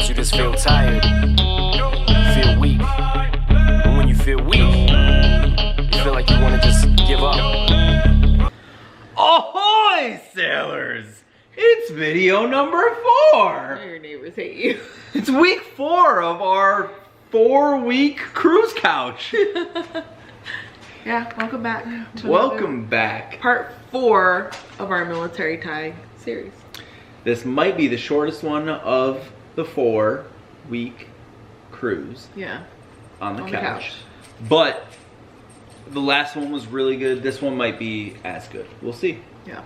you just feel tired, feel weak. And when you feel weak, you feel like you want to just give up. Ahoy, sailors! It's video number 4. Your neighbors hate you. It's week 4 of our 4-week cruise couch. Yeah, welcome back. Welcome back. Part 4 of our military tie series. This might be the shortest one of the 4-week cruise. Yeah. On the couch. But the last one was really good. This one might be as good. We'll see. Yeah.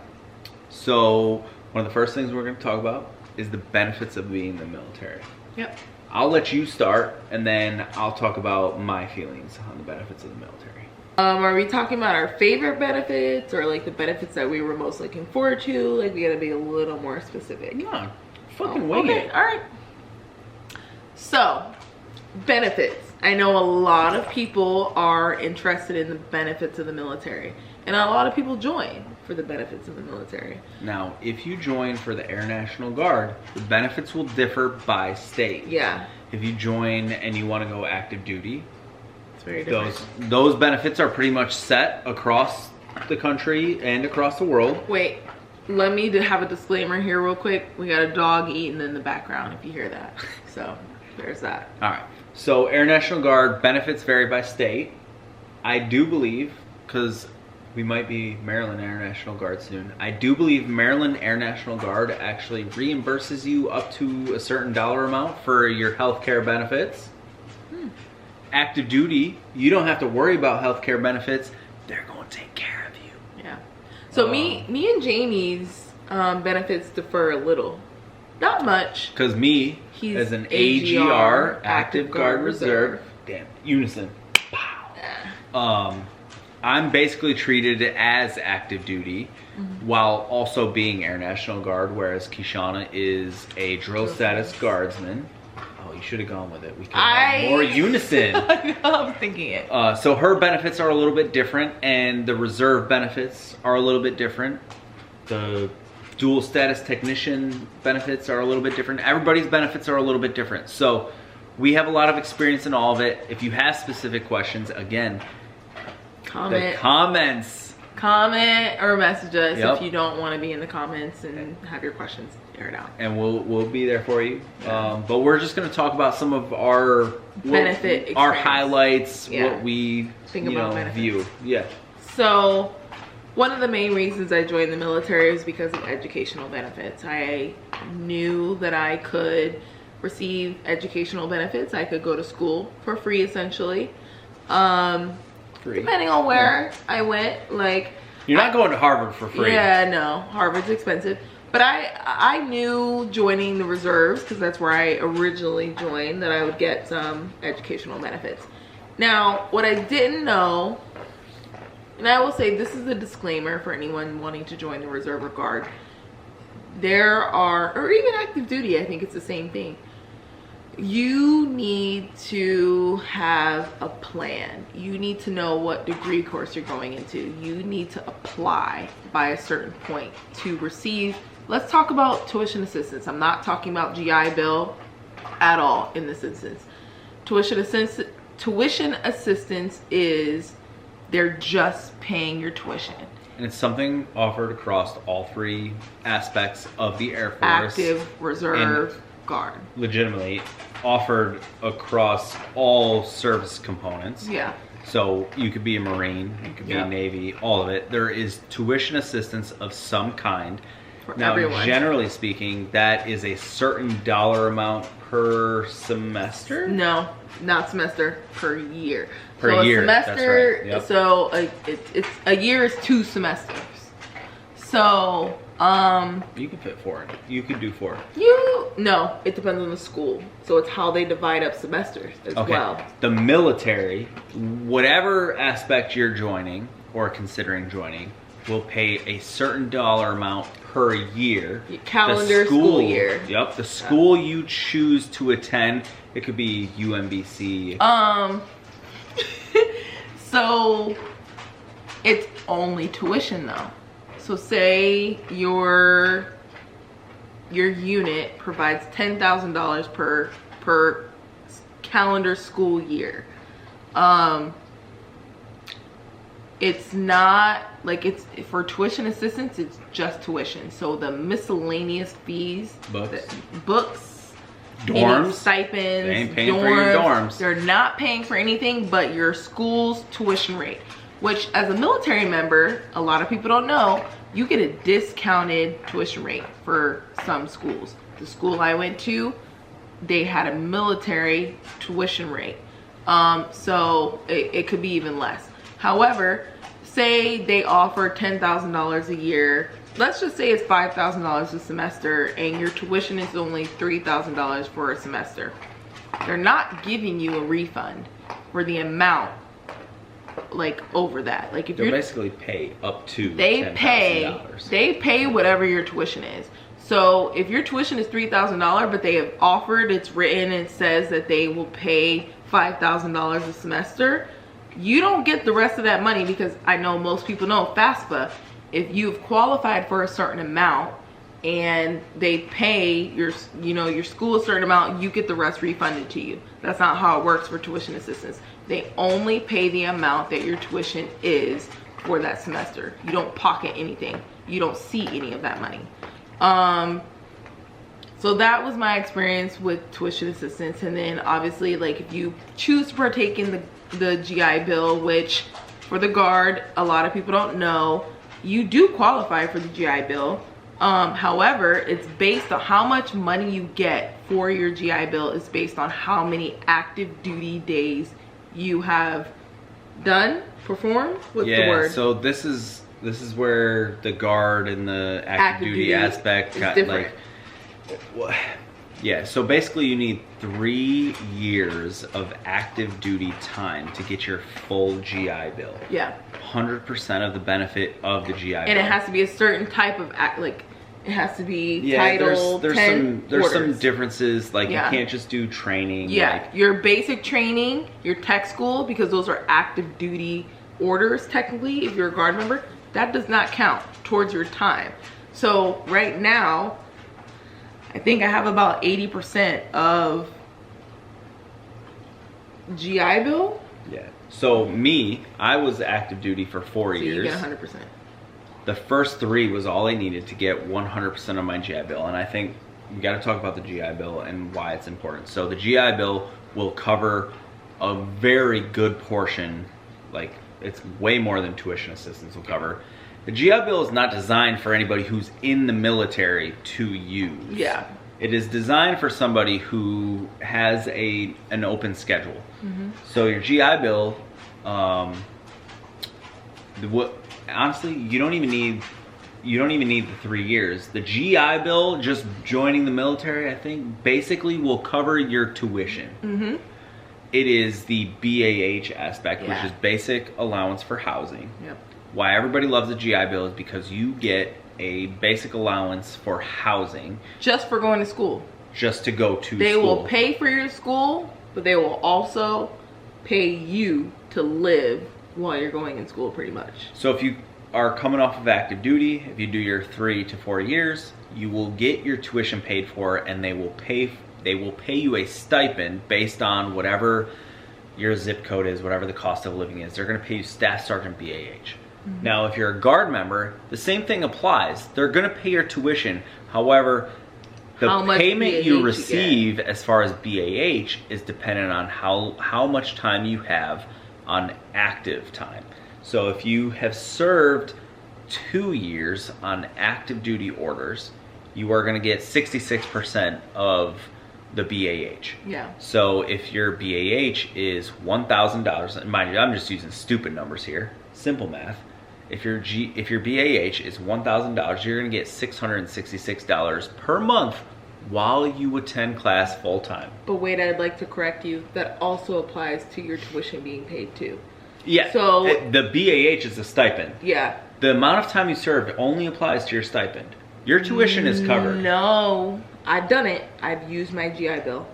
So one of the first things we're going to talk about is the benefits of being in the military. Yep. I'll let you start, and then I'll talk about my feelings on the benefits of the military. Are we talking about our favorite benefits, or like the benefits that we were most looking forward to? Like, we gotta be a little more specific. Yeah, fucking wing it. All right. So, benefits. I know a lot of people are interested in the benefits of the military, and a lot of people join for the benefits of the military. Now, if you join for the Air National Guard, the benefits will differ by state. Yeah. If you join and you want to go active duty, it's very different. Those benefits are pretty much set across the country and across the world. Wait, let me have a disclaimer here real quick. We got a dog eating in the background if you hear that. So, there's that. All right. So, Air National Guard benefits vary by state. I do believe, because we might be Maryland Air National Guard soon, I do believe Maryland Air National Guard actually reimburses you up to a certain dollar amount for your healthcare benefits. Active duty, you don't have to worry about healthcare benefits. They're going to take care of you. Yeah. So me and Jamie's benefits differ a little. Not much. Because me, He's as an AGR, AGR, Active Guard Reserve, damn, unison. Pow. I'm basically treated as active duty while also being Air National Guard, whereas Kishana is a drill status guardsman. Oh, you should have gone with it. We could have more unison. I'm thinking it. So her benefits are a little bit different, and the reserve benefits are a little bit different. The dual status technician benefits are a little bit different. Everybody's benefits are a little bit different. So we have a lot of experience in all of it. If you have specific questions, again, Comment or message us if you don't want to be in the comments and have your questions aired out. And we'll be there for you. But we're just going to talk about some of our our highlights, what we think about benefits. View. Yeah. So one of the main reasons I joined the military was because of educational benefits. I knew that I could receive educational benefits. I could go to school for free, essentially. Depending on where I went, like, you're not going to Harvard for free. Yeah, no, Harvard's expensive. But I knew joining the reserves, because that's where I originally joined, that I would get some educational benefits. Now, what I didn't know, and I will say this is a disclaimer for anyone wanting to join the reserve or guard. There are, or even active duty, I think it's the same thing. You need to have a plan. You need to know what degree course you're going into. You need to apply by a certain point to receive. Let's talk about tuition assistance. I'm not talking about GI Bill at all in this instance. Tuition assistance is they're just paying your tuition. And it's something offered across all 3 aspects of the Air Force. Active, reserve, guard. Legitimately offered across all service components. Yeah. So you could be a Marine, you could be a Navy, all of it. There is tuition assistance of some kind. For now, everyone. Generally speaking, that is a certain dollar amount per semester? No, not semester, per year. Per year, semester, that's right. Yep. So it's a year is 2 semesters. So you can fit 4 in it. You could do 4. No, it depends on the school. So it's how they divide up semesters as well. The military, whatever aspect you're joining or considering joining, will pay a certain dollar amount per year. Calendar school year. Yep. The school you choose to attend, it could be UMBC. So it's only tuition though. So say you're your unit provides $10,000 per calendar school year. It's not like it's for tuition assistance, it's just tuition. So the miscellaneous fees, books, dorms, stipends, they ain't paying for your dorms. They're not paying for anything but your school's tuition rate, which as a military member, a lot of people don't know, you get a discounted tuition rate for some schools. The school I went to, they had a military tuition rate. So it could be even less. However, say they offer $10,000 a year. Let's just say it's $5,000 a semester and your tuition is only $3,000 for a semester. They're not giving you a refund for the amount like over that. Like if they you're basically pay up to they $10,000. pay whatever your tuition is. So if your tuition is $3,000 but they have offered, it's written, it says that they will pay $5,000 a semester, you don't get the rest of that money, because I know most people know FAFSA, if you've qualified for a certain amount and they pay your school a certain amount, you get the rest refunded to you. That's not how it works for tuition assistance. They only pay the amount that your tuition is for that semester. You don't pocket anything. You don't see any of that money. So that was my experience with tuition assistance. And then obviously, like, if you choose to partake in the GI Bill, which for the Guard, a lot of people don't know, you do qualify for the GI Bill. However, it's based on how much money you get for your GI Bill is based on how many active duty days you have performed. What's the word? So this is where the Guard and the active duty aspect got different. Yeah, so basically you need 3 years of active duty time to get your full GI Bill. Yeah. 100% of the benefit of the GI Bill. And it has to be a certain type of it has to be Title there's 10 some differences, like you can't just do training. Yeah, your basic training, your tech school, because those are active duty orders technically, if you're a Guard member, that does not count towards your time. So right now, I think I have about 80% of GI Bill. Yeah. So I was active duty for 4 years. You get 100%. The first 3 was all I needed to get 100% of my GI Bill. And I think we got to talk about the GI Bill and why it's important. So the GI Bill will cover a very good portion, like it's way more than tuition assistance will cover. The GI Bill is not designed for anybody who's in the military to use. Yeah. It is designed for somebody who has an open schedule. Mm-hmm. So your GI Bill, honestly, you don't even need the 3 years. The GI Bill, just joining the military, I think, basically will cover your tuition. Mm-hmm. It is the BAH aspect, which is basic allowance for housing. Yep. Why everybody loves the GI Bill is because you get a basic allowance for housing. Just for going to school. Just to go to school. They will pay for your school, but they will also pay you to live while you're going in school, pretty much. So if you are coming off of active duty, if you do your 3 to 4 years, you will get your tuition paid for, and they will pay you a stipend based on whatever your zip code is, whatever the cost of living is. They're going to pay you Staff Sergeant BAH. Mm-hmm. Now, if you're a Guard member, the same thing applies. They're going to pay your tuition. However, the payment you receive as far as BAH is dependent on how much time you have on active time. So if you have served 2 years on active duty orders, you are going to get 66% of the BAH. Yeah. So if your BAH is $1,000, and mind you, I'm just using stupid numbers here, simple math. If your BAH is $1,000, you're going to get $666 per month while you attend class full time. But wait, I'd like to correct you. That also applies to your tuition being paid too. Yeah. So the BAH is a stipend. Yeah. The amount of time you served only applies to your stipend. Your tuition is covered. No, I've done it. I've used my GI Bill.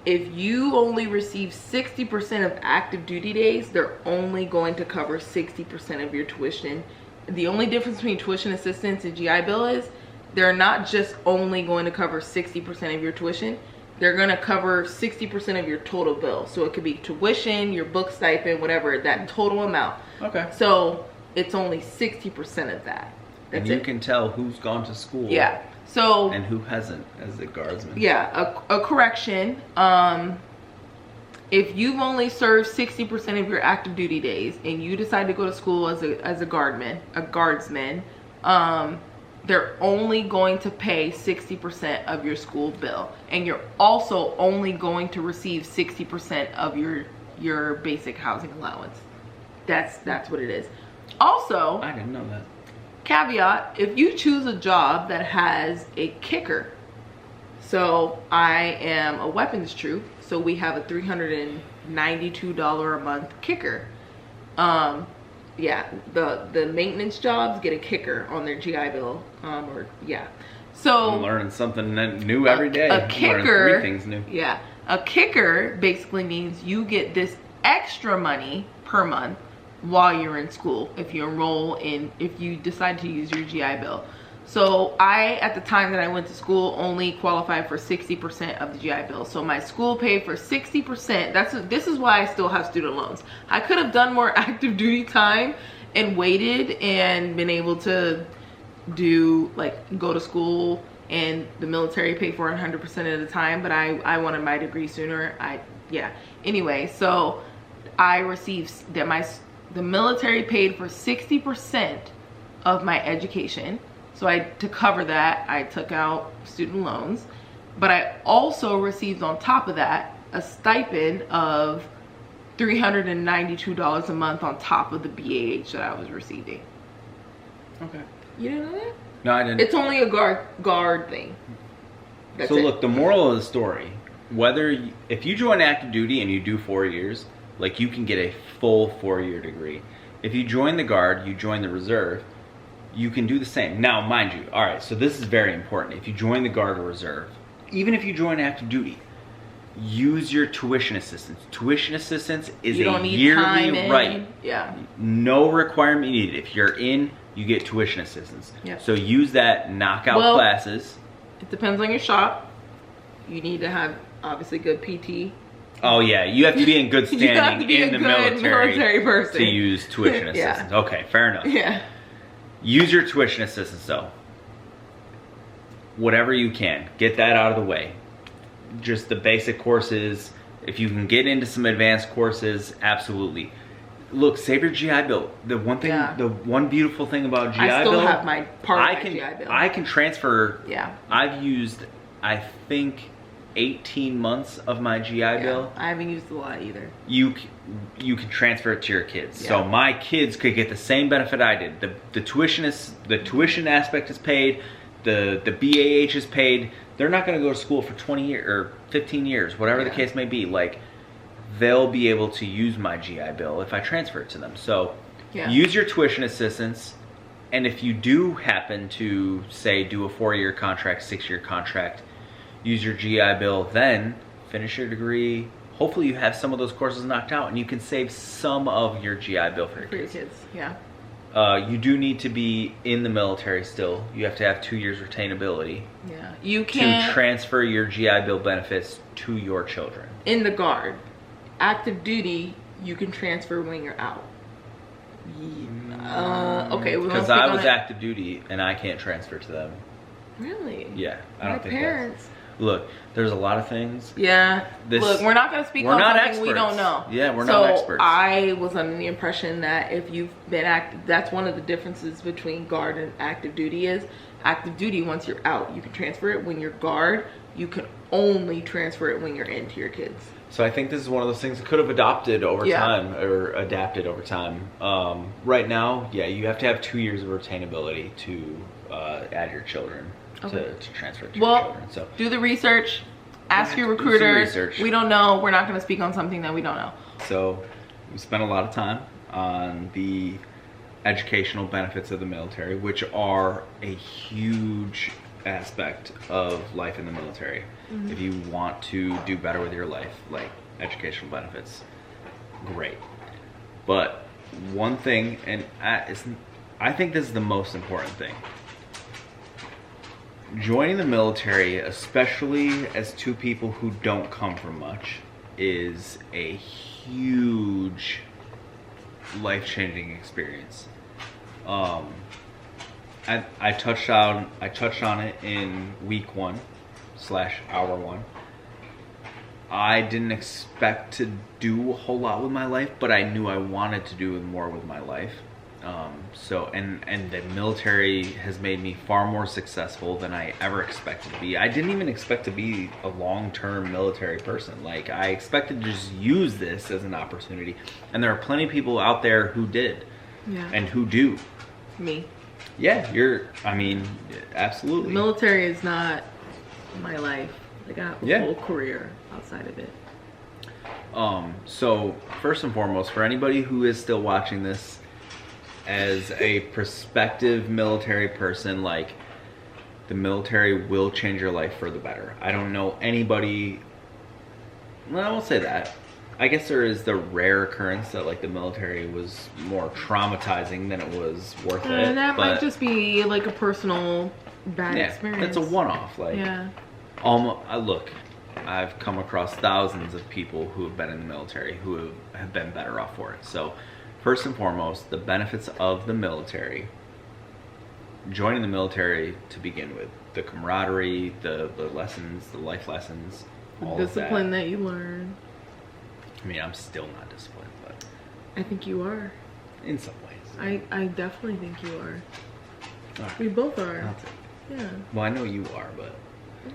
If you only receive 60% of active duty days, they're only going to cover 60% of your tuition. The only difference between tuition assistance and GI Bill is they're not just only going to cover 60% of your tuition. They're going to cover 60% of your total bill. So it could be tuition, your book stipend, whatever, that total amount. Okay. So it's only 60% of that. That's And you it. can tell who's gone to school. Yeah. So and who hasn't as a guardsman. yeah, a correction. If you've only served 60% of your active duty days and you decide to go to school as a guardsman, they're only going to pay 60% of your school bill, and you're also only going to receive 60% of your basic housing allowance. That's what it is. Also, I didn't know that. caveat, if you choose a job that has a kicker, so I am a weapons troop, so we have a $392 a month kicker. Yeah, the maintenance jobs get a kicker on their GI Bill, So I'm learning something new every day. A I'm kicker, learning 3 things new. Yeah, a kicker basically means you get this extra money per month while you're in school if you decide to use your GI Bill. So at the time that I went to school, only qualified for 60% of the GI Bill. So my school paid for 60%. This is why I still have student loans. I could have done more active duty time and waited and been able to go to school and the military pay for 100% of the time, but I wanted my degree sooner. Anyway, so I received that the military paid for 60% of my education. So to cover that, I took out student loans, but I also received on top of that a stipend of $392 a month on top of the BAH that I was receiving. Okay. You didn't know that? No, I didn't. It's only a guard thing. That's so it. look, the moral of the story, if you join active duty and you do 4 years, like you can get a full 4-year degree. If you join the guard, you join the reserve, you can do the same. Now, mind you, all right, so this is very important. If you join the guard or reserve, even if you join active duty, use your tuition assistance. Tuition assistance is you don't a need yearly time in. right. Yeah. No requirement needed. If you're in, you get tuition assistance. Yep. So use that, knock out classes. It depends on your shop. You need to have obviously good PT. Oh yeah, you have to be in good You have to standing be in a the good military person to use tuition Yeah. assistance. Okay, fair enough. Yeah. Use your tuition assistance though. Whatever you can, get that out of the way. Just the basic courses. If you can get into some advanced courses, absolutely. Look, save your GI Bill. The one beautiful thing about GI Bill, I still have my part of my GI Bill. I can transfer. Yeah. I've used, I think, 18 months of my GI Bill. I haven't used a lot either. You can transfer it to your kids. Yeah. So my kids could get the same benefit I did. The tuition aspect is paid. The BAH is paid. They're not going to go to school for 20 years or 15 years, whatever the case may be. Like, they'll be able to use my GI Bill if I transfer it to them. So use your tuition assistance. And if you do happen to, say, do a 4-year contract, 6-year contract, use your GI Bill, then finish your degree. Hopefully you have some of those courses knocked out and you can save some of your GI Bill for your kids. Yeah. You do need to be in the military still. You have to have 2 years retainability. Yeah. You can to transfer your GI Bill benefits to your children. In the guard. Active duty, you can transfer when you're out. Okay. Because I was active duty and I can't transfer to them. Really? Yeah. I don't think parents. Look, there's a lot of things. Yeah. Look, we're not going to speak on something experts. we don't know. Yeah, we're not experts. I was under the impression that if you've been active, that's one of the differences between guard and active duty is active duty, once you're out, you can transfer it. When you're guard, you can only transfer it when you're into your kids. So I think this is one of those things that could have adapted over time. Right now, you have to have 2 years of retainability to add your children. To transfer to your children. So do the research, ask your recruiter. We don't know. We're not going to speak on something that we don't know. So we spent a lot of time on the educational benefits of the military, which are a huge aspect of life in the military. Mm-hmm. If you want to do better with your life, like educational benefits, great. But one thing, and I think this is the most important thing. joining the military, especially as two people who don't come from much, is a huge life-changing experience. I touched on it in week 1/hour 1. I didn't expect to do a whole lot with my life, but I knew I wanted to do more with my life. And the military has made me far more successful than I ever expected to be. I didn't even expect to be a long-term military person. Like, I expected to just use this as an opportunity. And there are plenty of people out there who did. Yeah. And who do. Me. Yeah, absolutely. The military is not my life. Like, I have a whole career outside of it. So first and foremost, for anybody who is still watching this as a prospective military person, like, the military will change your life for the better. I don't know anybody, well, I won't say that. I guess there is the rare occurrence that, like, the military was more traumatizing than it was worth it. And that might just be like a personal bad experience. It's a one-off. Like, look, I've come across thousands of people who have been in the military who have been better off for it. So, first and foremost, the benefits of the military. Joining the military to begin with, the camaraderie, the lessons, the life lessons, all the discipline of that. that you learn. I mean, I'm still not disciplined, but I think you are. in some ways. I definitely think you are. Right. We both are. I'll take it. Yeah. Well, I know you are, but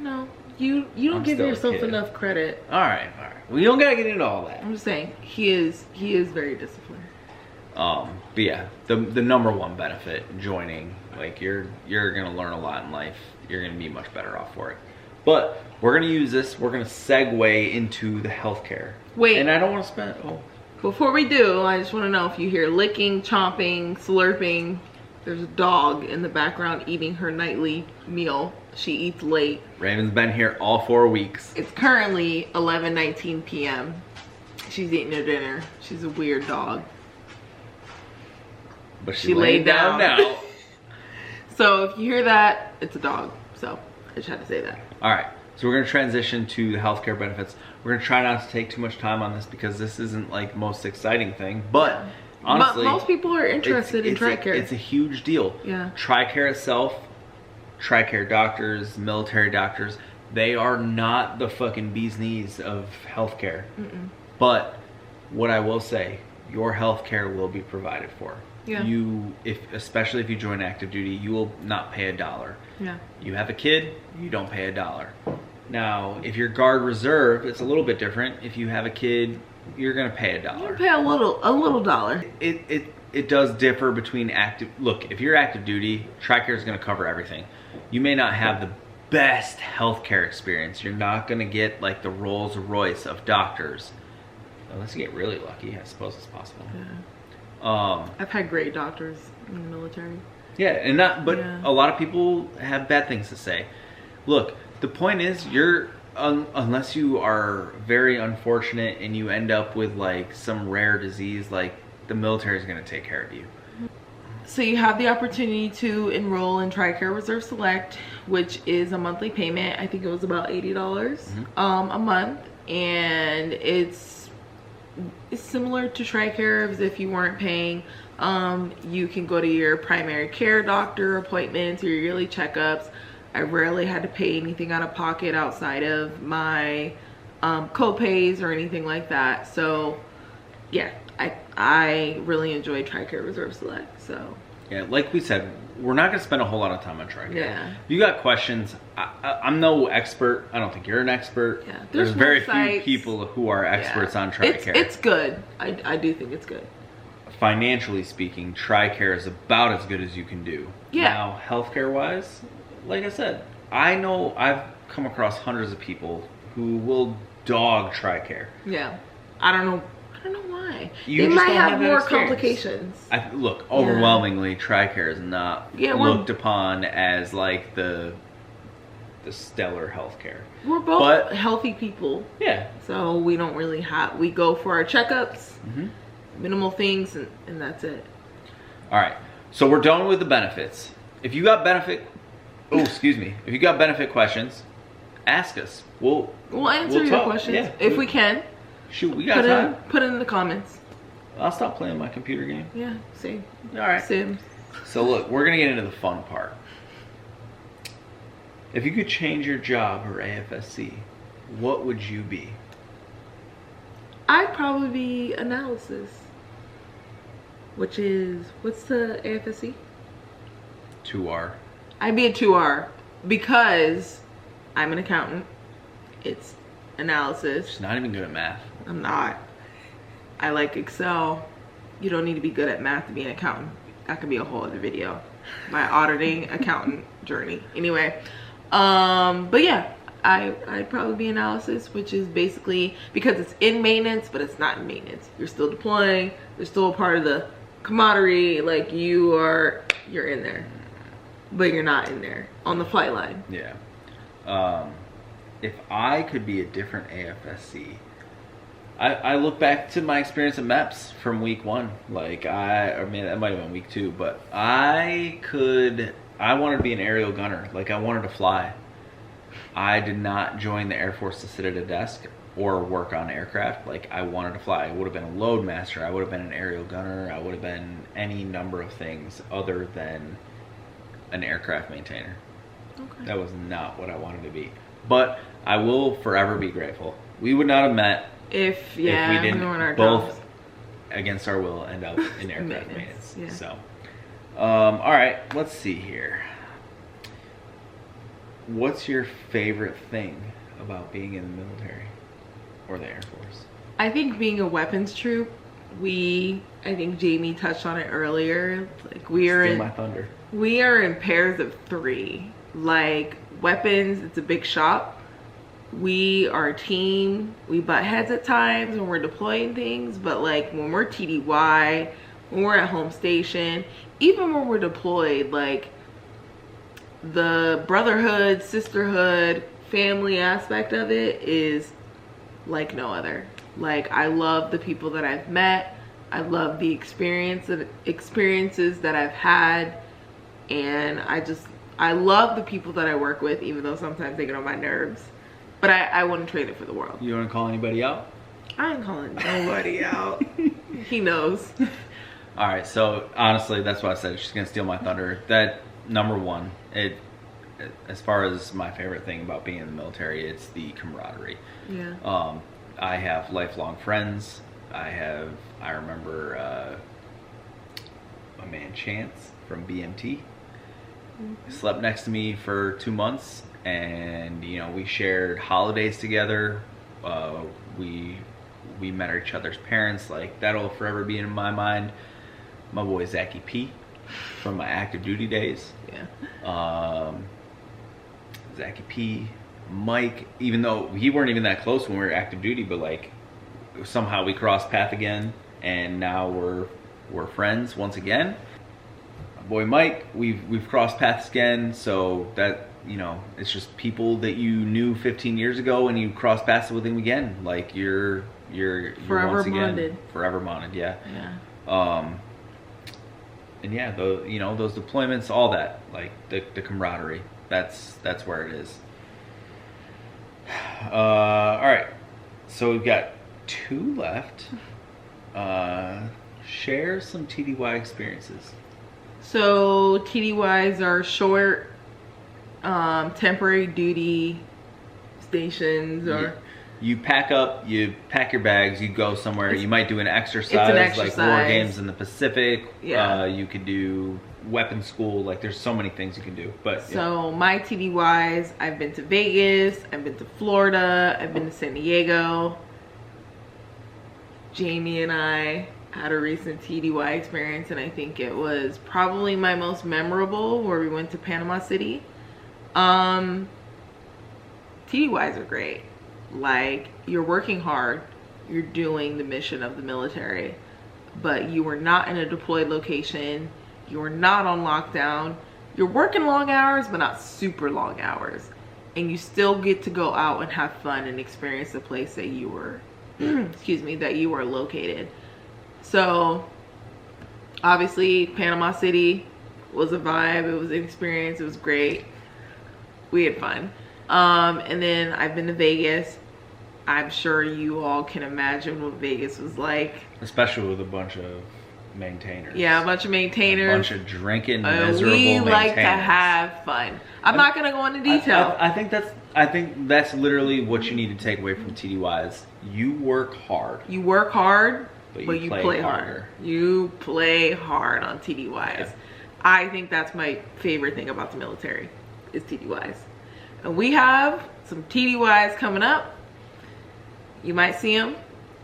No, you don't I'm give still a yourself kid. enough credit. all right. We don't gotta get into all that. I'm just saying he is very disciplined. But yeah, the number one benefit joining, like, you're gonna learn a lot in life. You're gonna be much better off for it. But we're gonna use this. We're gonna segue into the healthcare. Wait. And I don't want to spend. Before we do, I just want to know if you hear licking, chomping, slurping. There's a dog in the background eating her nightly meal. She eats late. Raven's been here all 4 weeks. It's currently 11:19 p.m. She's eating her dinner. She's a weird dog. But She laid down. now. So if you hear that, it's a dog. So I just had to say that. All right. So we're going to transition to the healthcare benefits. We're going to try not to take too much time on this because this isn't, like, the most exciting thing. But honestly, most people are interested in TRICARE. It's a huge deal. Yeah. TRICARE itself, TRICARE doctors, military doctors, they are not the fucking bee's knees of healthcare. But what I will say, your healthcare will be provided for. Yeah. Especially if you join active duty, you will not pay $1. Yeah. You have a kid, you don't pay $1. Now, if you're Guard Reserve, it's a little bit different. If you have a kid, you're gonna pay $1. You pay a little dollar. It does differ between active. Look, if you're active duty, TRICARE is gonna cover everything. You may not have the best healthcare experience. You're not gonna get, like, the Rolls Royce of doctors, unless you get really lucky. I suppose it's possible. Yeah. I've had great doctors in the military. Yeah, a lot of people have bad things to say. Look, the point is, unless you are very unfortunate and you end up with, like, some rare disease, like, the military is going to take care of you. So you have the opportunity to enroll in TRICARE Reserve Select, which is a monthly payment. I think it was about $80 a month, and it's similar to TRICARE as if you weren't paying. You can go to your primary care doctor appointments or your yearly checkups. I rarely had to pay anything out of pocket outside of my co-pays or anything like that. So yeah, I really enjoyed TRICARE Reserve Select. So yeah, like we said, we're not going to spend a whole lot of time on TRICARE. Yeah. If you got questions, I'm no expert. I don't think you're an expert. Yeah. There's very few people who are experts on TRICARE. It's good. I do think it's good. Financially speaking, TRICARE is about as good as you can do. Yeah. Now, healthcare wise, like I said, I know I've come across hundreds of people who will dog TRICARE. Yeah. I don't know why. You they just might don't have have that more experience. Complications. Look, overwhelmingly, TRICARE is not looked upon as, like, the stellar healthcare. We're both healthy people. Yeah. So we don't really we go for our checkups, minimal things, and that's it. All right. So we're done with the benefits. If you got benefit Oh, excuse me. If you got benefit questions, ask us. We'll answer your talk. questions Yeah, if we can. Shoot, we got time. Put it in the comments. I'll stop playing my computer game. Yeah, same. All right. Same. So look, we're gonna get into the fun part. If you could change your job or AFSC, what would you be? I'd probably be analysis, which is, what's the AFSC? 2R. I'd be a 2R because I'm an accountant. It's analysis. She's not even good at math. I'm not. I like Excel. You don't need to be good at math to be an accountant. That could be a whole other video. My auditing accountant journey. Anyway, but yeah, I'd probably be analysis, which is basically because it's in maintenance, but it's not in maintenance. You're still deploying. You're still a part of the camaraderie. Like you're in there, but you're not in there on the flight line. Yeah. If I could be a different AFSC, I look back to my experience at MEPS from week 1. Like I mean, that might have been week 2, but I wanted to be an aerial gunner. Like I wanted to fly. I did not join the Air Force to sit at a desk or work on aircraft. Like I wanted to fly. I would have been a load master. I would have been an aerial gunner. I would have been any number of things other than an aircraft maintainer. Okay. That was not what I wanted to be. But I will forever be grateful. We would not have met if we didn't were in our both jobs. Against our will end up in aircraft maintenance. Yeah. So, all right, let's see here. What's your favorite thing about being in the military or the Air Force? I think being a weapons troop, I think Jamie touched on it earlier. Like Steal my thunder. We are in pairs of 3. Like weapons, it's a big shop. We are a team. We butt heads at times when we're deploying things, but like when we're TDY, when we're at home station, even when we're deployed, like the brotherhood, sisterhood, family aspect of it is like no other. Like I love the people that I've met. I love the experiences that I've had, and I love the people that I work with, even though sometimes they get on my nerves. But I wouldn't trade it for the world. You want to call anybody out? I ain't calling nobody out. He knows. All right, so honestly, that's what I said. She's gonna steal my thunder. That number one, as far as my favorite thing about being in the military, it's the camaraderie. Yeah. I have lifelong friends. I remember my man Chance from BMT. Slept next to me for 2 months, and we shared holidays together. We met each other's parents. Like that'll forever be in my mind. My boy Zachy P from my active duty days. Yeah. Zachy P, Mike, even though we weren't even that close when we were active duty, but like somehow we crossed path again, and now we're friends once again. My boy Mike, we've crossed paths again, so that it's just people that you knew 15 years ago, and you cross paths with them again. Like you're forever once again bonded. Forever bonded. Yeah. Yeah. And yeah, those deployments, all that, like the camaraderie. That's where it is. All right, so we've got 2 left. Share some TDY experiences. So TDYs are short, temporary duty stations, or you pack your bags, you go somewhere. You might do an exercise, like war games in the Pacific. Yeah. You could do weapons school. Like there's so many things you can do. But so my TDYs, I've been to Vegas, I've been to Florida, I've been to San Diego. Jamie and I had a recent TDY experience, and I think it was probably my most memorable, where we went to Panama City. TDYs are great. Like you're working hard, you're doing the mission of the military, but you are not in a deployed location. You are not on lockdown. You're working long hours, but not super long hours, and you still get to go out and have fun and experience the place that you were that you were located. So obviously Panama City was a vibe. It was an experience. It was great. We had fun. And then I've been to Vegas. I'm sure you all can imagine what Vegas was like. Especially with a bunch of maintainers. Yeah, a bunch of maintainers. A bunch of drinking, miserable we maintainers. like to have fun. I'm not going to go into detail. I think that's literally what you need to take away from TDYs. You work hard. You work hard, but you play harder. hard. You play hard on TDYs. Yeah. I think that's my favorite thing about the military is TDYs. And we have some TDYs coming up. You might see them.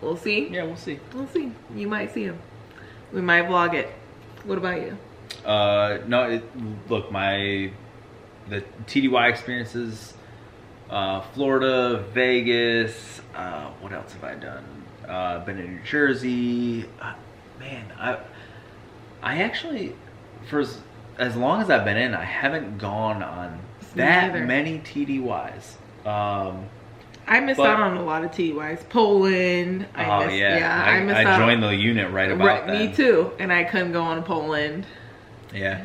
We'll see. Yeah, we'll see. We'll see. You might see them. We might vlog it. What about you? No, look, the TDY experiences, Florida, Vegas, what else have I done? Been in New Jersey. Man, I actually, for as long as I've been in, I haven't gone on that many TDYs. I missed out on a lot of TDYs. Poland. I joined the unit right about then. Me too. And I couldn't go on Poland. Yeah.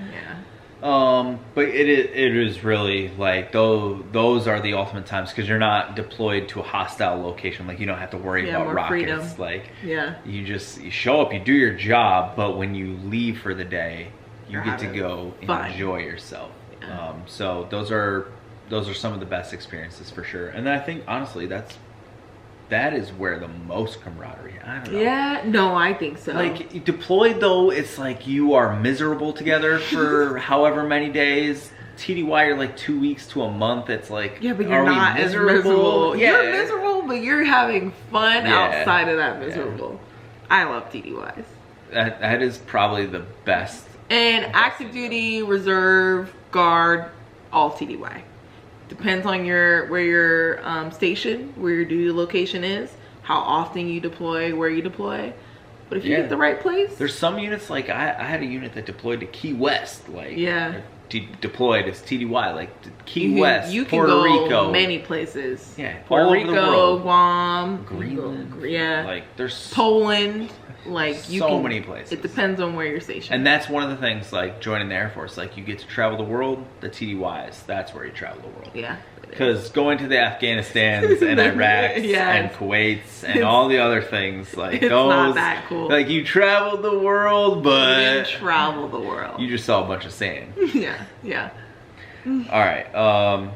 But it is really like those are the ultimate times because you're not deployed to a hostile location. Like you don't have to worry about rockets. Freedom. Like you show up, you do your job, but when you leave for the day, you get to go enjoy yourself. Yeah. So those are some of the best experiences for sure. And I think honestly that is where the most camaraderie. I don't know. Yeah, no, I think so. Like deployed though, it's like you are miserable together for however many days. TDY, you're like 2 weeks to a month. It's like, yeah, but you're not as miserable. Yeah. You're miserable, but you're having fun outside of that miserable. Yeah. I love TDYs. That is probably the best. And active duty, reserve, guard, all TDY. Depends on where your station, where your duty location is, how often you deploy, where you deploy. But if you get the right place, there's some units like I had a unit that deployed to Key West, deployed as TDY, like Key West, you can Puerto go Rico, many places. Yeah, Puerto Rico, Guam, Greenland. Like there's Poland. Like so many places. It depends on where you're stationed. And that's one of the things, like joining the Air Force, like you get to travel the world. The TDYs, that's where you travel the world. Yeah. Because going to the Afghanistans and Iraqs and Kuwaits and all the other things, like it's those, not that cool. Like you traveled the world, but you didn't travel the world. You just saw a bunch of sand. Yeah. All right.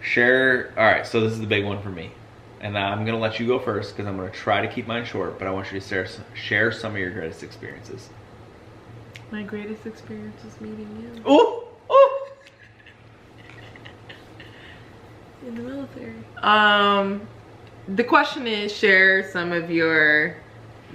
Share. All right. So this is the big one for me. And I'm going to let you go first because I'm going to try to keep mine short, but I want you to share some of your greatest experiences. My greatest experience is meeting you. Oh! In the military. The question is, share some of your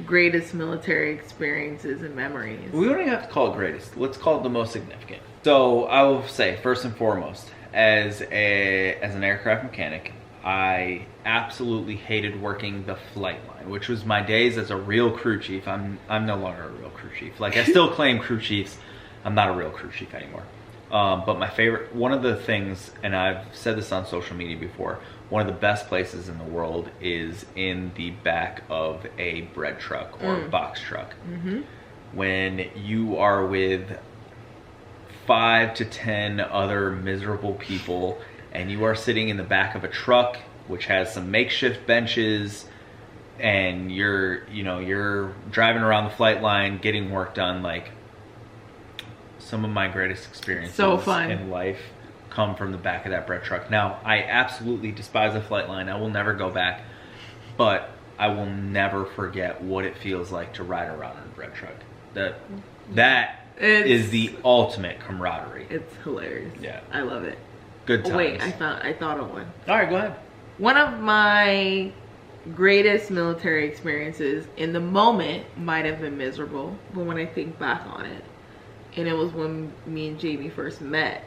greatest military experiences and memories. We don't even have to call it greatest. Let's call it the most significant. So I will say, first and foremost, as an aircraft mechanic, I absolutely hated working the flight line, which was my days as a real crew chief. I'm no longer a real crew chief. Like I still claim crew chiefs. I'm not a real crew chief anymore. But my favorite, one of the things, and I've said this on social media before, one of the best places in the world is in the back of a bread truck or box truck. Mm-hmm. When you are with 5 to 10 other miserable people and you are sitting in the back of a truck which has some makeshift benches and you're driving around the flight line getting work done, like some of my greatest experiences in life come from the back of that bread truck. Now, I absolutely despise the flight line. I will never go back, but I will never forget what it feels like to ride around in a bread truck. That is the ultimate camaraderie. It's hilarious. Yeah. I love it. Good times. Oh, wait, I thought of one. All right, go ahead. One of my greatest military experiences in the moment might have been miserable, but when I think back on it, and it was when me and Jamie first met,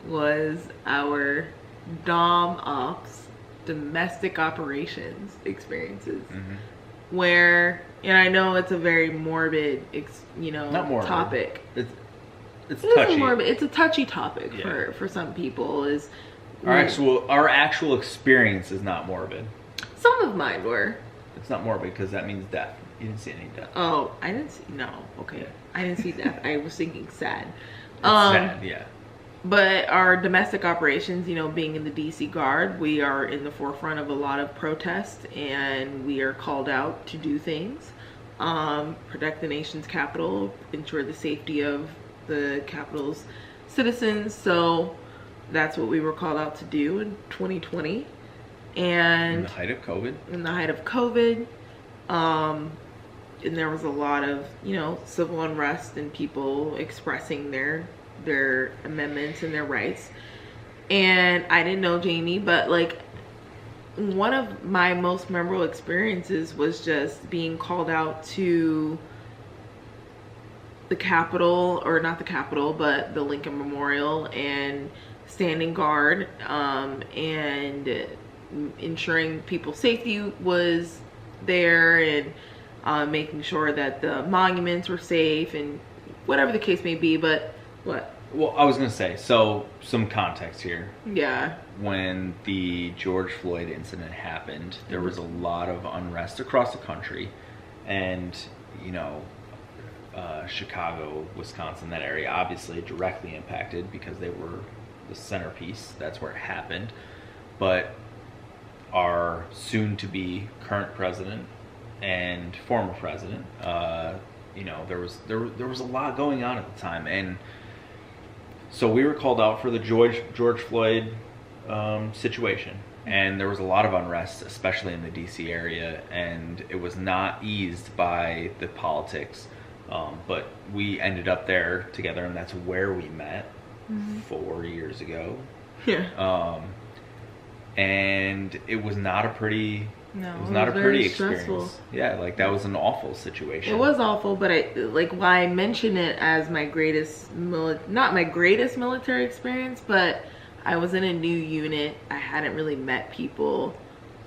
was our Dom Ops, domestic operations experiences. Mm-hmm. Where, and I know it's a very morbid, Not morbid. Topic. It's touchy. Morbid. It's a touchy topic for some people. Is our actual experience is not morbid. Some of mine were. It's not morbid because that means death. You didn't see any death. Oh, I didn't see. No, okay. Yeah. I didn't see death. I was thinking sad. Sad, yeah. But our domestic operations, you know, being in the DC Guard, we are in the forefront of a lot of protests, and we are called out to do things. Protect the nation's capital, ensure the safety of the capital's citizens. So that's what we were called out to do in 2020. And in the height of COVID. In the height of COVID. And there was a lot of, you know, civil unrest and people expressing their amendments and their rights. And I didn't know Jamie, but like one of my most memorable experiences was just being called out to the Capitol, or not the Capitol, but the Lincoln Memorial, and standing guard, and ensuring people's safety was there, and making sure that the monuments were safe, and whatever the case may be. But what? Well, I was going to say, so some context here. Yeah. When the George Floyd incident happened, there was a lot of unrest across the country, and, you know, Chicago, Wisconsin, that area obviously directly impacted because they were the centerpiece. That's where it happened. But our soon-to-be current president and former president, you know, there was a lot going on at the time, and so we were called out for the George Floyd situation, and there was a lot of unrest, especially in the DC area, and it was not eased by the politics, but we ended up there together, and that's where we met 4 years ago. Yeah. And it was not a pretty No, it was not a pretty experience. Stressful. Yeah, like that was an awful situation. It was awful, but why I mention it as my greatest, not my greatest military experience, but I was in a new unit. I hadn't really met people.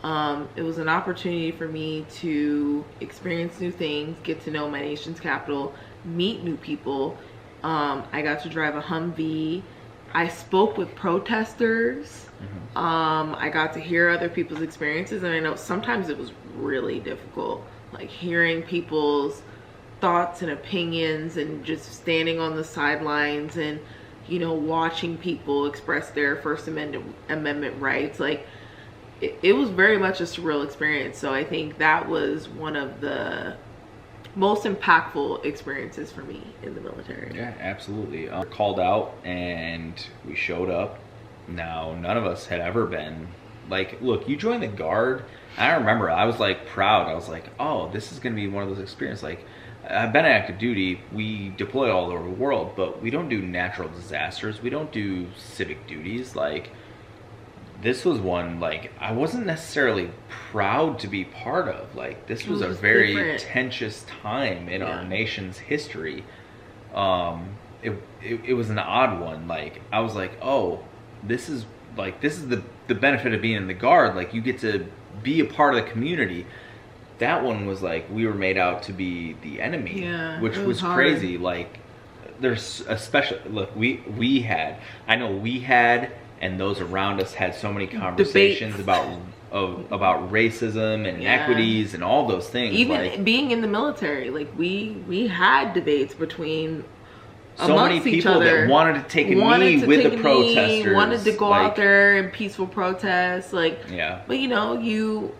It was an opportunity for me to experience new things, get to know my nation's capital, meet new people. I got to drive a Humvee. I spoke with protesters. I got to hear other people's experiences, and I know sometimes it was really difficult, like hearing people's thoughts and opinions, and just standing on the sidelines and, you know, watching people express their First Amendment rights. Like it was very much a surreal experience. So I think that was one of the most impactful experiences for me in the military. Yeah, absolutely. Called out, and we showed up. Now, none of us had ever been, like, look, you joined the Guard. I remember I was like proud. I was like, oh, this is going to be one of those experiences. Like, I've been active duty. We deploy all over the world, but we don't do natural disasters. We don't do civic duties. Like, this was one, like, I wasn't necessarily proud to be part of. Like, this was a very contentious time in our nation's history. It was an odd one. Like, I was like, oh, this is the benefit of being in the Guard. Like, you get to be a part of the community. That one was like, we were made out to be the enemy, which was crazy. Like, there's a special look. We had, and those around us had so many conversations about racism and inequities and all those things. Even like, being in the military, like we had debates between so many people that wanted to take a knee with the protesters, wanted to go out there in peaceful protests, like, yeah. But you know,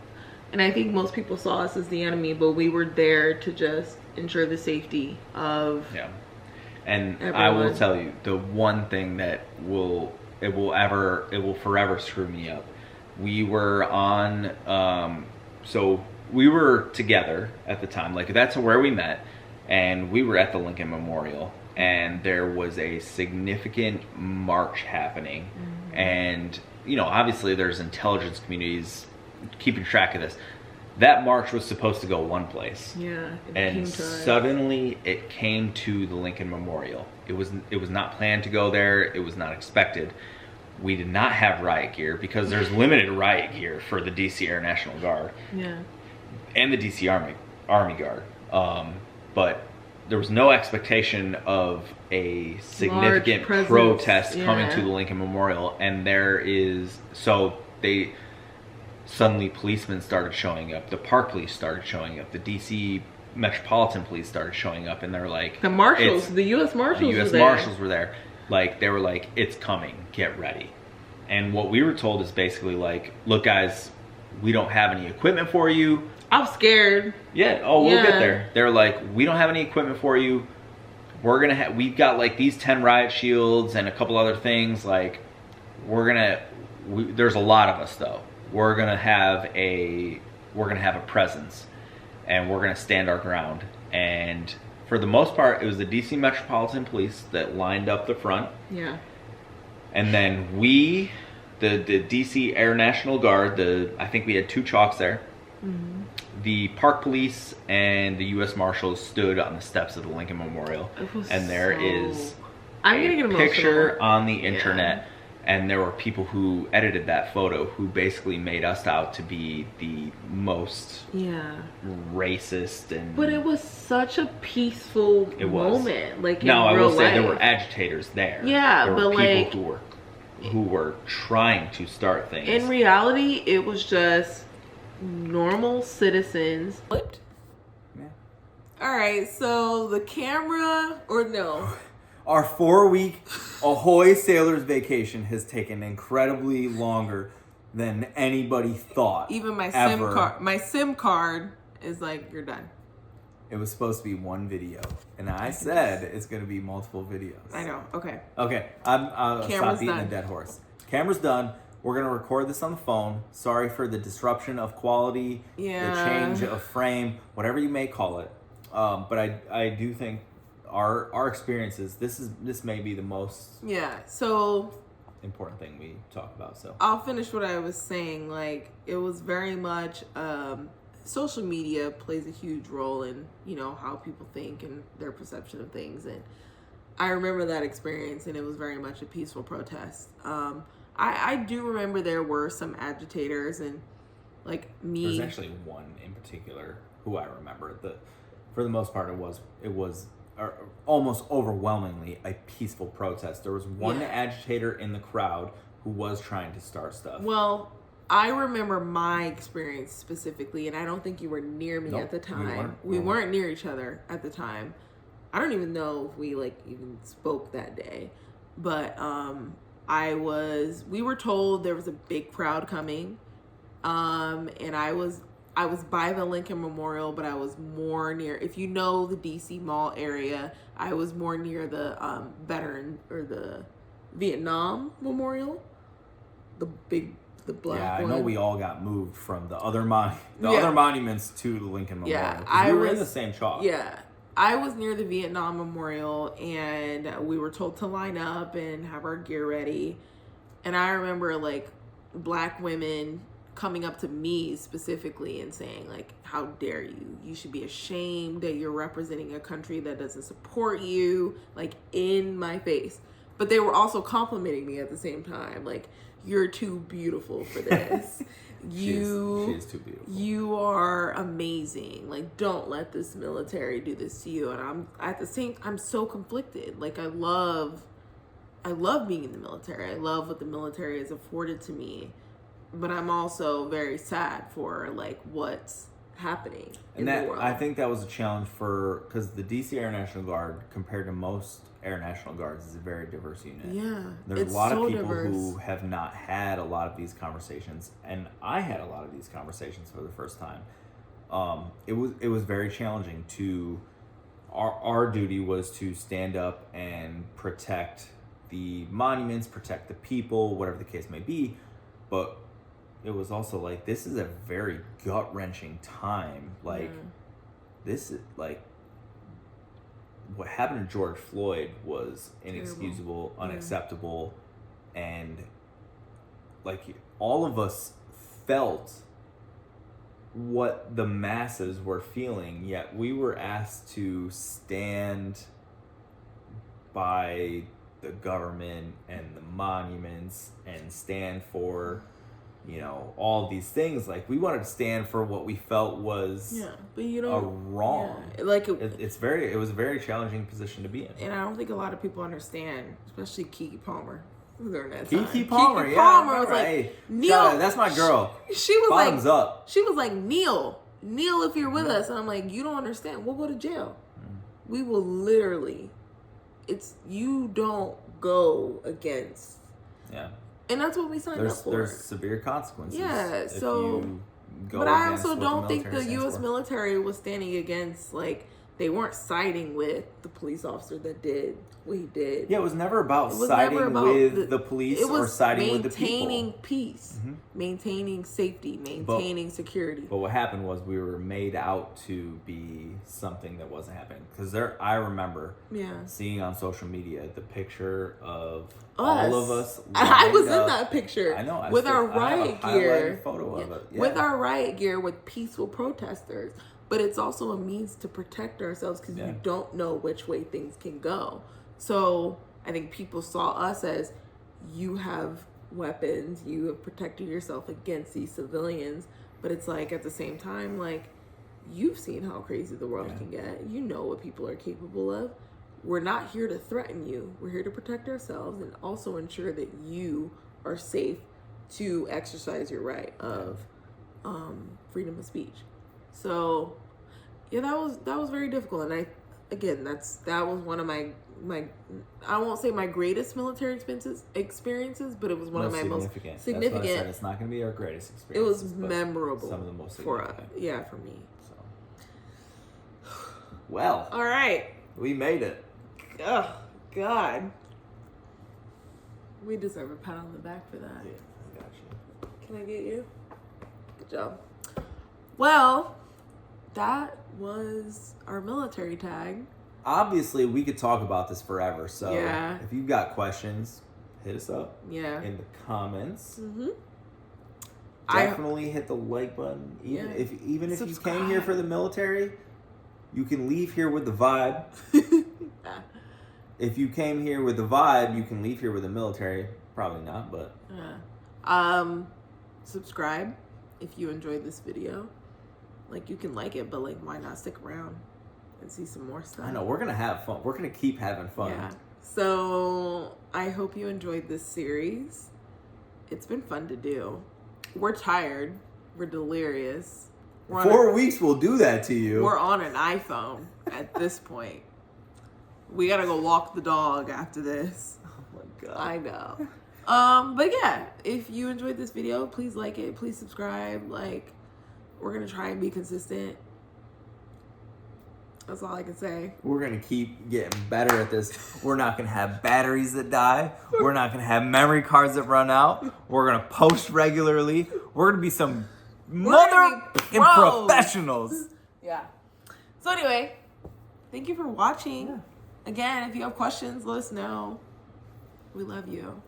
and I think most people saw us as the enemy, but we were there to just ensure the safety of and everyone. I will tell you, the one thing that will forever screw me up. We were on, so we were together at the time, like that's where we met, and we were at the Lincoln Memorial, and there was a significant march happening. And, you know, obviously there's intelligence communities keeping track of this. That march was supposed to go one place. And suddenly it came to the Lincoln Memorial. It was not planned to go there. It was not expected. We did not have riot gear because there's limited riot gear for the DC Air National Guard. And the DC Army Guard. But there was no expectation of a significant protest coming to the Lincoln Memorial. And suddenly policemen started showing up. The Park Police started showing up. The DC Metropolitan Police started showing up, and they're like, the Marshals, the U.S. Marshals, Marshals were there. Like, they were like, it's coming, get ready. And what we were told is basically like, look guys, we don't have any equipment for you. I'm scared. Yeah, we'll get there. They're like, we don't have any equipment for you. We've got like these 10 riot shields and a couple other things. Like, there's a lot of us though. We're gonna have a presence, and we're gonna stand our ground. And for the most part, it was the DC Metropolitan Police that lined up the front. Yeah. And then the DC Air National Guard, I think we had 2 chalks there. Mm-hmm. The Park Police and the U.S. Marshals stood on the steps of the Lincoln Memorial. And there is a picture on the internet, and there were people who edited that photo who basically made us out to be the most racist. But it was such a peaceful moment. Like, no, I will say there were agitators there. Yeah, there were people who were trying to start things. In reality, it was just normal citizens. Flipped. Yeah. All right, so the camera, or no. Our 4-week Ahoy Sailors vacation has taken incredibly longer than anybody thought. Even my SIM card is like, you're done. It was supposed to be one video, and I said it's going to be multiple videos. I know. Okay. I'll stop beating a dead horse. Camera's done. We're going to record this on the phone. Sorry for the disruption of quality, the change of frame, whatever you may call it. But I do think our experiences, this may be the most important thing we talk about. So I'll finish what I was saying. Like, it was very much social media plays a huge role in, you know, how people think and their perception of things. And I remember that experience, and it was very much a peaceful protest. I do remember there were some agitators, and like me. There's actually one in particular who I remember. For the most part, it was almost overwhelmingly a peaceful protest. There was one agitator in the crowd who was trying to start stuff. Well, I remember my experience specifically, and I don't think you were near me at the time. We weren't near each other at the time. I don't even know if we like even spoke that day, but we were told there was a big crowd coming, and I was by the Lincoln Memorial, but I was more near, if you know the DC Mall area, I was more near the veteran or the Vietnam Memorial, the black one. I know we all got moved from the other monuments to the Lincoln Memorial. Yeah, we were in the same chalk. Yeah. I was near the Vietnam Memorial, and we were told to line up and have our gear ready. And I remember like black women coming up to me specifically and saying like, how dare you? You should be ashamed that you're representing a country that doesn't support you, like in my face. But they were also complimenting me at the same time. Like, you're too beautiful for this. She is too beautiful. You are amazing. Like, don't let this military do this to you. And I'm so conflicted. Like, I love being in the military. I love what the military has afforded to me. But I'm also very sad for like what's happening in the world. I think that was a challenge because the DC Air National Guard, compared to most Air National Guards, is a very diverse unit. Yeah, there's a lot of people who have not had a lot of these conversations, and I had a lot of these conversations for the first time. It was very challenging to. Our duty was to stand up and protect the monuments, protect the people, whatever the case may be, but it was also like, this is a very gut-wrenching time. Like, this is like, what happened to George Floyd was inexcusable, unacceptable, and like all of us felt what the masses were feeling, yet we were asked to stand by the government and the monuments and stand for, you know, all these things. Like, we wanted to stand for what we felt was but you know, a wrong. Yeah. Like it was a very challenging position to be in. And I don't think a lot of people understand, especially Keke Palmer. Keke Palmer, was like, hey, Neil, that's my girl. She was Bottoms up. She was like, Neil, if you're with us. And I'm like, you don't understand. We'll go to jail. We will literally. You don't go against. Yeah. And that's what we signed up for. There's severe consequences. Yeah, if so... you go But I against also what don't think military the stands U.S. for. military was standing against, like, they weren't siding with the police officer that did what he did. Yeah, it was never about It was siding never about with the police it was or siding with the maintaining people. peace, Mhm. maintaining safety, maintaining security. But what happened was we were made out to be something that wasn't happening. Because I remember seeing on social media the picture of all of us. I was lined in up. that picture. I know. With our I have a riot gear. highlighted photo of it. Yeah. With our riot gear with peaceful protesters. But it's also a means to protect ourselves because you don't know which way things can go. So I think people saw us as, you have weapons, you have protected yourself against these civilians. But it's like, at the same time, like, you've seen how crazy the world can get. You know what people are capable of. We're not here to threaten you. We're here to protect ourselves and also ensure that you are safe to exercise your right of freedom of speech. So, yeah, that was very difficult. And that was one of my I won't say my greatest military experiences, but it was one of my most significant. That's what I said. It's not going to be our greatest experience. It was memorable. Some of the most for significant. for me. So, well, all right, we made it. Oh God, we deserve a pat on the back for that. Yeah, I got you. Can I get you? Good job. Well, that was our military tag. Obviously, we could talk about this forever. So Yeah. if you've got questions, hit us up Yeah. in the comments. Mm-hmm. Definitely hit the like button. Even if you came here for the military, you can leave here with the vibe. If you came here with the vibe, you can leave here with the military. Probably not, but subscribe if you enjoyed this video. Like, you can like it, but like, why not stick around and see some more stuff? I know we're gonna have fun. We're gonna keep having fun. Yeah. So I hope you enjoyed this series. It's been fun to do. We're tired. We're delirious. 4 weeks will do that to you. We're on an iPhone at this point. We gotta go walk the dog after this. Oh my God. I know. But yeah, if you enjoyed this video, please like it. Please subscribe. Like, we're gonna try and be consistent. That's all I can say. We're going to keep getting better at this. We're not going to have batteries that die. We're not going to have memory cards that run out. We're going to post regularly. We're going to be some professionals. Yeah. So anyway, thank you for watching. Yeah. Again, if you have questions, let us know. We love you.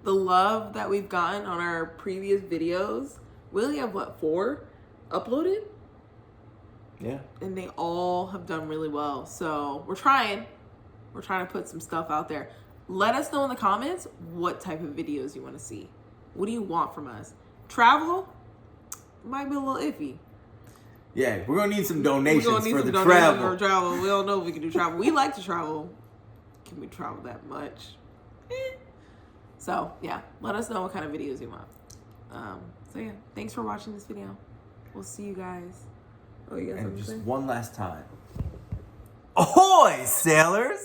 The love that we've gotten on our previous videos, we only have, 4 uploaded? Yeah. And they all have done really well. So we're trying. We're trying to put some stuff out there. Let us know in the comments what type of videos you want to see. What do you want from us? Travel? Might be a little iffy. Yeah, we're going to need some donations for the travel. We don't know if we can do travel. We like to travel. Can we travel that much? So, yeah. Let us know what kind of videos you want. So, yeah. Thanks for watching this video. We'll see you guys. Oh, you got something and to just say? one last time. Ahoy, sailors!